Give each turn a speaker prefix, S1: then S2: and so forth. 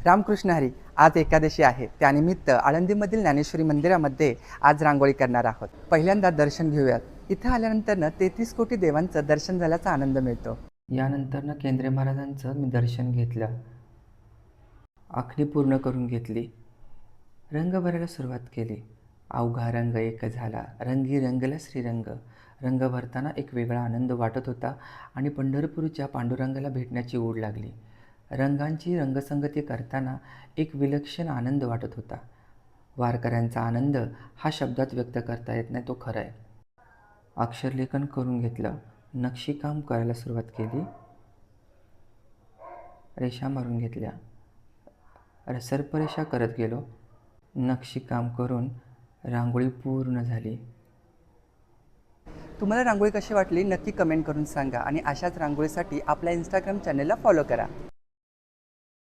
S1: रामकृष्ण हरी. आज एकादशी आहे. त्यानिमित्त आळंदीमधील ज्ञानेश्वरी मंदिरामध्ये आज रांगोळी करणार आहोत. पहिल्यांदा दर्शन घेऊयात. इथं आल्यानंतर 33 कोटी देवांचं दर्शन झाल्याचा आनंद मिळतो. यानंतर केंद्रे महाराजांचं मी दर्शन घेतलं. आखणी पूर्ण करून घेतली. रंग भरायला सुरुवात केली. अवघा रंग एक झाला. रंगी रंगला श्रीरंग. रंग भरताना एक वेगळा आनंद वाटत होता आणि पंढरपूरच्या पांडुरंगाला भेटण्याची ओढ लागली. रंगांची रंगसंगती करताना एक विलक्षण आनंद वाटत होता. वारकऱ्यांचा आनंद हा शब्दात व्यक्त करता येत नाही, तो खरा आहे. अक्षरलेखन करून घेतलं. नक्षीकाम करायला सुरुवात केली. रेषा मारून घेतल्या. सर्परेषा करत गेलो. नक्षीकाम करून रांगोळी पूर्ण झाली. तुम्हाला रांगोळी कशी वाटली नक्की कमेंट करून सांगा आणि अशाच रांगोळीसाठी आपल्या इंस्टाग्राम चॅनलला फॉलो करा.